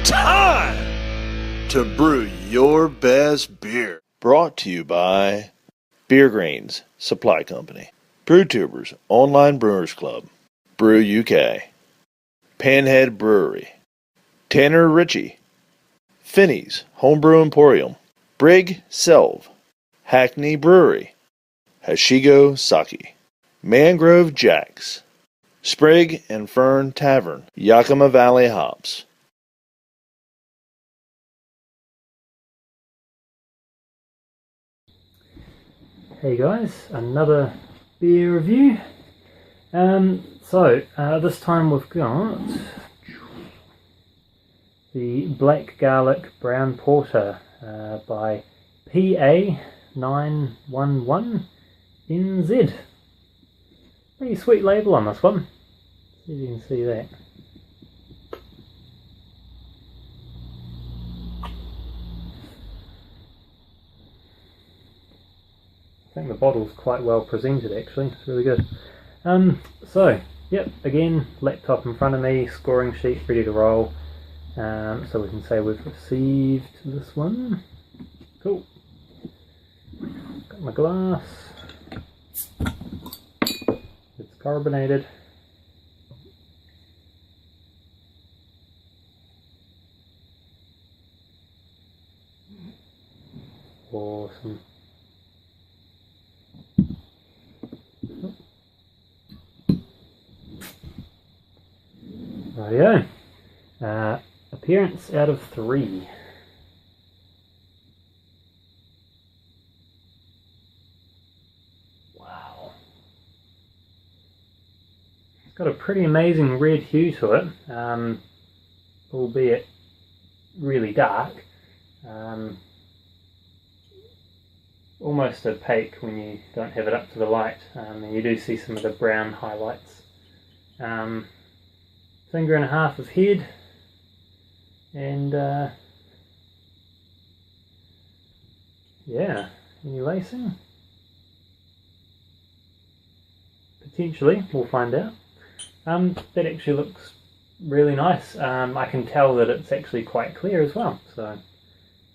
time to brew your best beer. Brought to you by Beer Greens Supply Company, BrewTubers Online Brewers Club, Brew UK, Panhead Brewery, Tanner Ritchie, Finney's Homebrew Emporium, Brig Selv, Hackney Brewery, Hashigo Sake, Mangrove Jacks, Sprig and Fern Tavern, Yakima Valley Hops. Hey guys, another beer review. This time we've got the Black Garlic Brown Porter by PA911NZ. Pretty sweet label on this one. See if you can see that. I think the bottle's quite well presented actually, it's really good. Again, laptop in front of me, scoring sheet ready to roll. So we can say we've received this one. Cool. Got my glass. It's carbonated. Awesome. Rightio. Appearance out of 3. Wow. It's got a pretty amazing red hue to it, albeit really dark. Almost opaque when you don't have it up to the light, and you do see some of the brown highlights. Finger and a half of head, and yeah, any lacing? Potentially, we'll find out. That actually looks really nice. I can tell that it's actually quite clear as well, so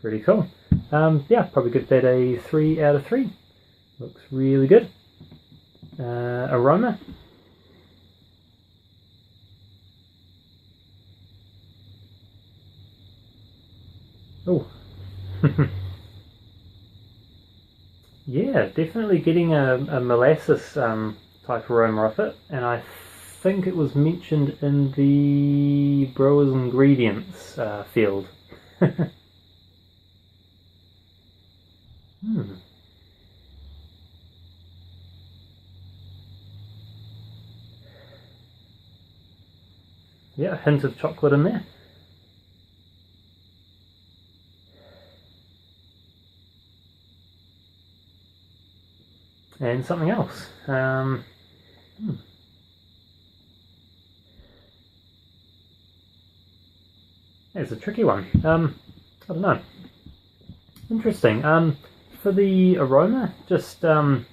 pretty cool. Yeah, probably give that a 3 out of 3. Looks really good. Aroma. Oh. Yeah, definitely getting a molasses type aroma off it, and I think it was mentioned in the brewer's ingredients field. Yeah, a hint of chocolate in there. And something else. It's a tricky one. I don't know. Interesting. For the aroma, just from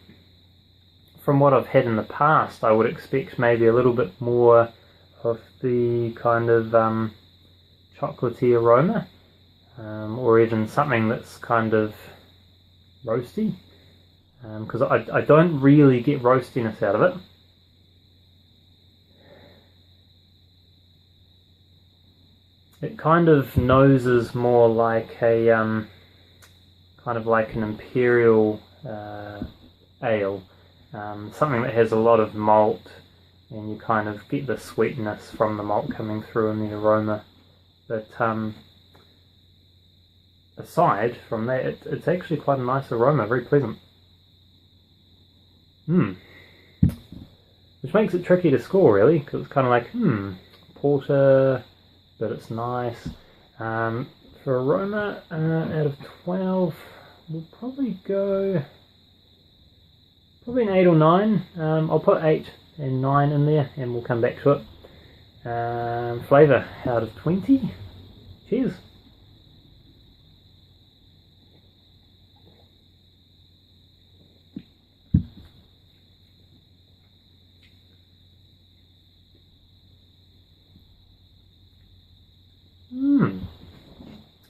what I've had in the past, I would expect maybe a little bit more of the kind of chocolatey aroma, or even something that's kind of roasty. Because I don't really get roastiness out of it. It kind of noses more like a kind of like an imperial ale, something that has a lot of malt, and you kind of get the sweetness from the malt coming through in the aroma. But aside from that, it's actually quite a nice aroma, very pleasant. Which makes it tricky to score really, because it's kind of like, porter, but it's nice. For aroma, out of 12, we'll probably go, an 8 or 9. I'll put 8 and 9 in there, and we'll come back to it. Flavour, out of 20. Cheers.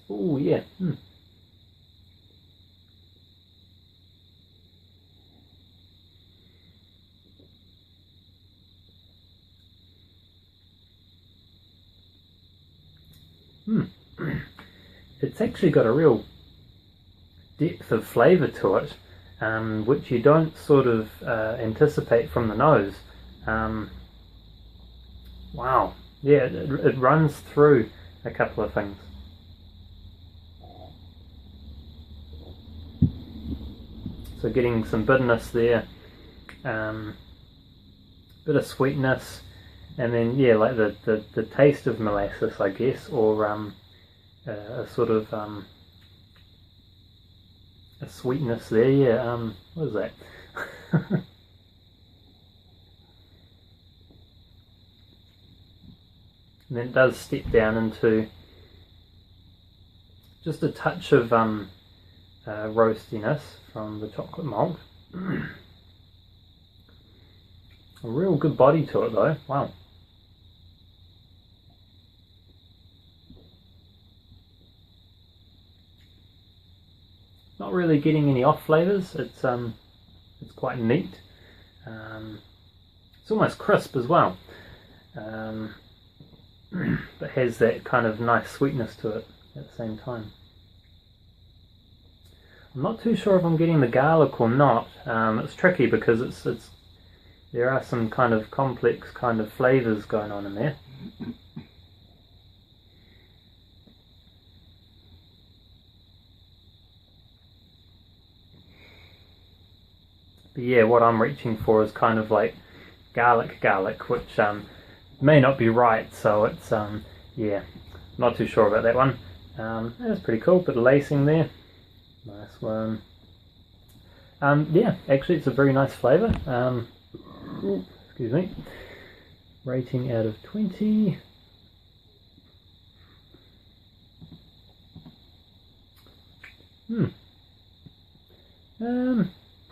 Oh yeah. It's actually got a real depth of flavour to it, which you don't sort of anticipate from the nose. Wow, yeah, it runs through a couple of things. So getting some bitterness there, bit of sweetness, and then yeah, like the taste of molasses, I guess, or a sort of a sweetness there. Yeah, what is that? And then it does step down into just a touch of roastiness from the chocolate malt. A real good body to it though, wow. Not really getting any off flavours, it's quite neat. It's almost crisp as well. But has that kind of nice sweetness to it at the same time. I'm not too sure if I'm getting the garlic or not. It's tricky because it's there are some kind of complex kind of flavours going on in there. But yeah, what I'm reaching for is kind of like garlic, which may not be right, so it's yeah, not too sure about that one. That's pretty cool, bit of lacing there, nice one. Yeah, actually it's a very nice flavour. Excuse me. Rating out of 20.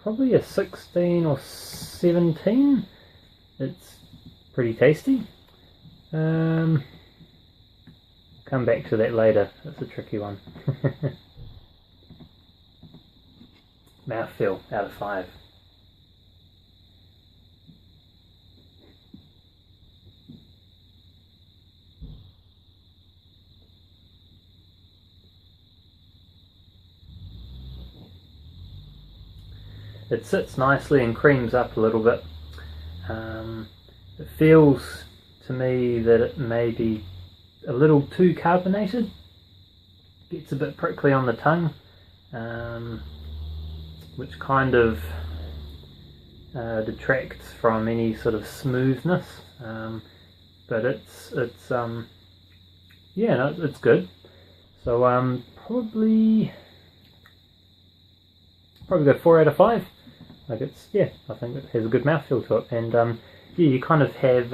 Probably a 16 or 17. It's pretty tasty. Come back to that later, that's a tricky one. Mouthfeel out of 5. It sits nicely and creams up a little bit. It feels to me that it may be a little too carbonated. Gets a bit prickly on the tongue, which kind of detracts from any sort of smoothness. But it's yeah, no, it's good. So probably go 4 out of 5. Like it's, yeah, I think it has a good mouthfeel to it, and yeah, you kind of have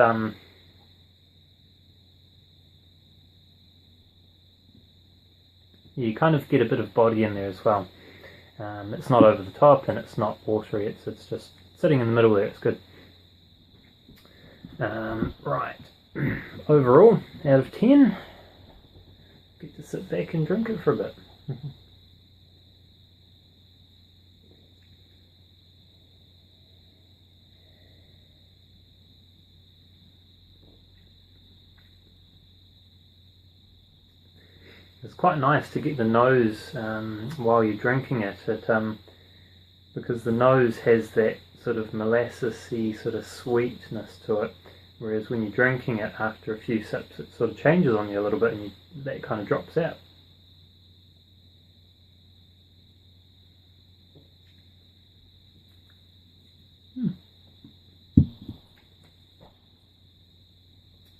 you kind of get a bit of body in there as well. It's not over the top and it's not watery. It's just sitting in the middle there. It's good. Right. Overall, out of 10, get to sit back and drink it for a bit. It's quite nice to get the nose while you're drinking it, because the nose has that sort of molassesy sort of sweetness to it, whereas when you're drinking it after a few sips it sort of changes on you a little bit and that kind of drops out.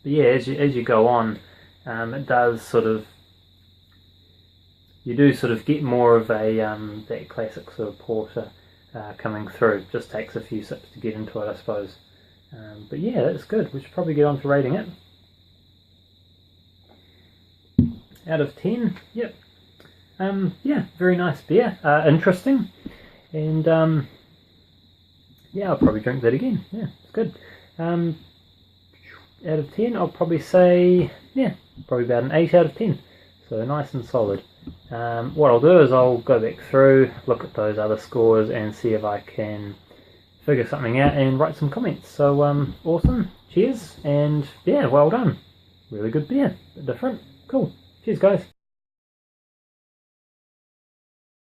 But yeah, as you go on, it does sort of, you do sort of get more of a that classic sort of porter coming through. It just takes a few sips to get into it, I suppose. But yeah, that's good. We should probably get on to rating it. Out of 10, yep. Yeah, very nice beer. Interesting. And yeah, I'll probably drink that again. Yeah, it's good. Out of 10, I'll probably say, yeah, probably about an 8 out of 10. So nice and solid. What I'll do is I'll go back through, look at those other scores and see if I can figure something out and write some comments. So awesome, cheers, and yeah, well done. Really good beer, bit different, cool. Cheers guys.